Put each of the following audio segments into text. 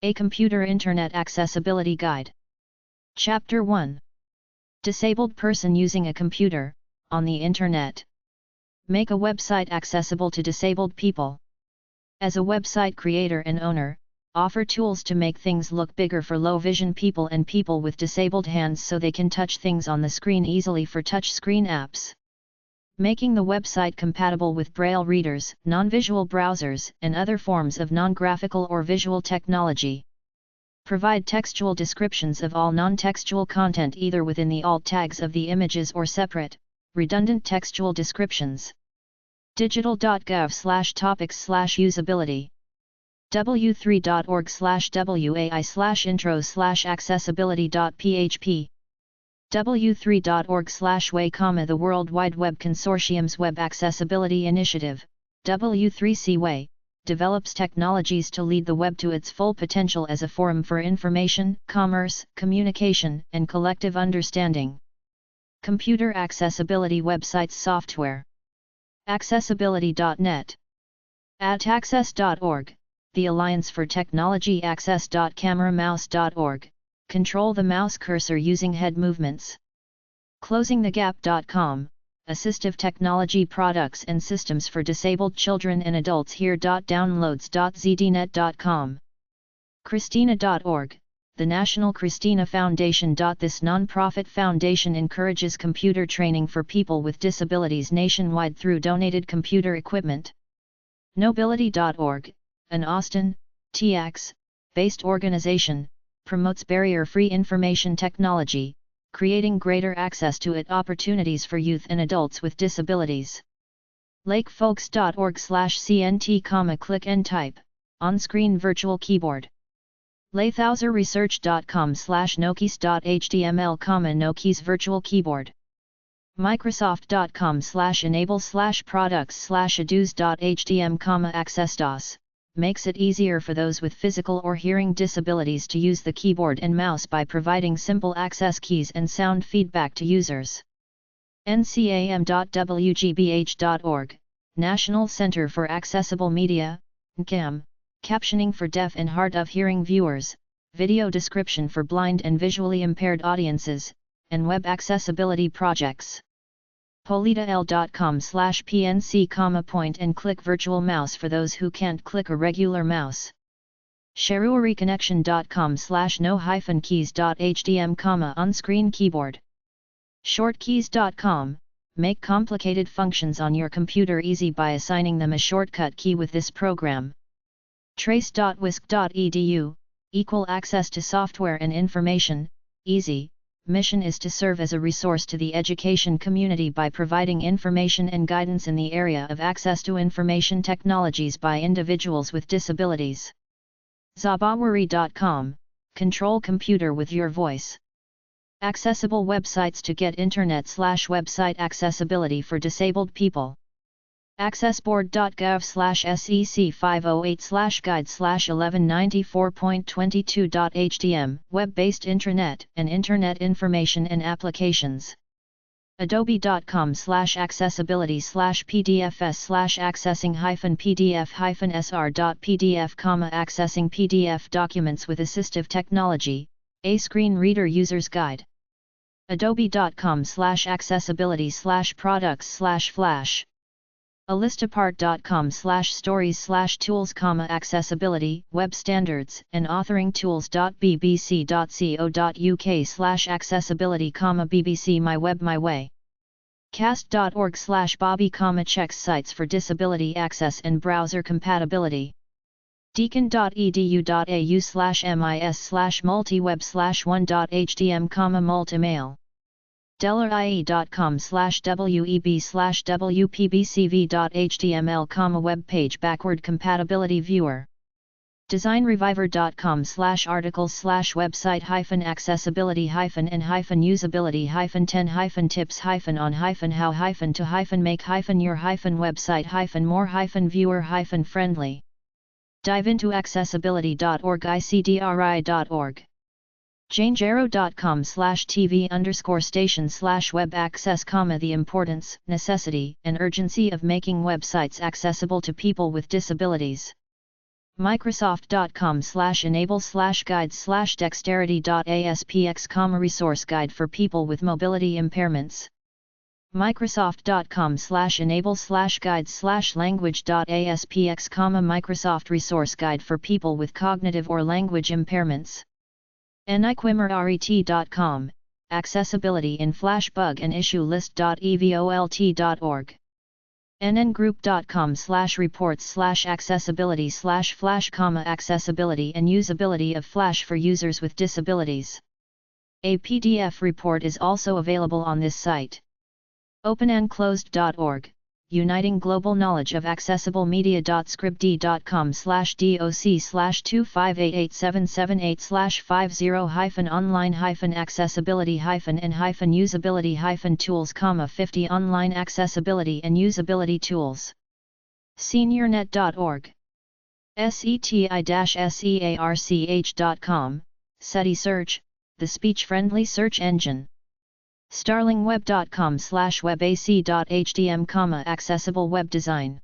A Computer Internet Accessibility Guide. Chapter 1. Disabled person using a computer, on the Internet. Make a website accessible to disabled people. As a website creator and owner, offer tools to make things look bigger for low-vision people and people with disabled hands so they can touch things on the screen easily for touchscreen apps. Making the website compatible with Braille readers, non-visual browsers, and other forms of non-graphical or visual technology. Provide textual descriptions of all non-textual content either within the alt tags of the images or separate, redundant textual descriptions. digital.gov/topics/usability. w3.org/wai/intros/accessibility.php. w3.org/WAI, the World Wide Web Consortium's Web Accessibility Initiative, W3C WAI, develops technologies to lead the web to its full potential as a forum for information, commerce, communication, and collective understanding. Computer Accessibility Websites Software. Accessibility.net. ATAccess.org, the Alliance for Technology Access. CameraMouse.org, control the mouse cursor using head movements. ClosingTheGap.com, assistive technology products and systems for disabled children and adults here. Downloads.zdnet.com. Christina.org, the National Christina Foundation. This non-profit foundation encourages computer training for people with disabilities nationwide through donated computer equipment. Nobility.org, an Austin, Texas, based organization, promotes barrier-free information technology, creating greater access to it opportunities for youth and adults with disabilities. lakefolks.org/cnt, click and type, on-screen virtual keyboard. laythouserresearch.com/nokeys.html, Nokeys virtual keyboard. Microsoft.com/enable/products/ados.htm, AccessDOS, makes it easier for those with physical or hearing disabilities to use the keyboard and mouse by providing simple access keys and sound feedback to users. ncam.wgbh.org, National Center for Accessible Media, NCAM, captioning for deaf and hard of hearing viewers, video description for blind and visually impaired audiences, and web accessibility projects. politaL.com/pnc, point and click virtual mouse for those who can't click a regular mouse. sharureconnection.com/no-keys.htm, on-screen keyboard. Shortkeys.com, make complicated functions on your computer easy by assigning them a shortcut key with this program. Trace.wisc.edu, equal access to software and information, easy. Mission is to serve as a resource to the education community by providing information and guidance in the area of access to information technologies by individuals with disabilities. Zabawari.com, control computer with your voice. Accessible websites to get internet/website accessibility for disabled people. accessboard.gov/sec508/guide/1194.22.htm, web-based intranet and internet information and applications. adobe.com/accessibility/pdfs/accessing-pdf-sr.pdf, accessing PDF documents with assistive technology, a screen reader user's guide. adobe.com/accessibility/products/flash. alistapart.com/stories/tools, accessibility, web standards, and authoring tools.bbc.co.uk/accessibility, BBC My Web My Way. cast.org/bobby, checks sites for disability access and browser compatibility. deacon.edu.au/mis/multiweb/1.htm, multimail. delarie.com/web.wpbcv.html, web page backward compatibility viewer. designreviver.com/articles/website-accessibility-on-how-to-make-your-website-more-viewer-friendly. Dive into accessibility.org, icdri.org. janejaro.com/tv_station/web access, the importance, necessity, and urgency of making websites accessible to people with disabilities. Microsoft.com/enable/guides/dexterity.aspx, resource guide for people with mobility impairments. Microsoft.com/enable/guides/language.aspx, Microsoft resource guide for people with cognitive or language impairments. Niquimrret.com, accessibility in Flash bug and issue list.evolt.org. nngroup.com/reports/accessibility/flash, accessibility and usability of Flash for users with disabilities. A PDF report is also available on this site. openandclosed.org, uniting global knowledge of accessible media. scribd.com/doc/258877/50-online-accessibility-and-usability-tools, 50 online accessibility and usability tools. seniornet.org. seti-search.com, SETI Search, the speech-friendly search engine. starlingweb.com/webac.htm, accessible web design.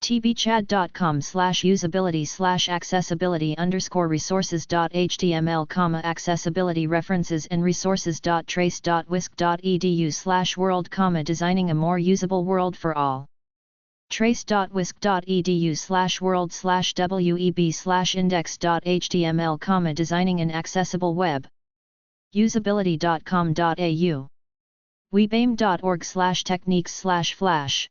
tbchat.com/usability/accessibility_resources.html, accessibility references and resources.trace.wisc.edu/world, designing a more usable world for all. trace.wisc.edu/world/web/index.html, designing an accessible web. usability.com.au. webaim.org/techniques/flash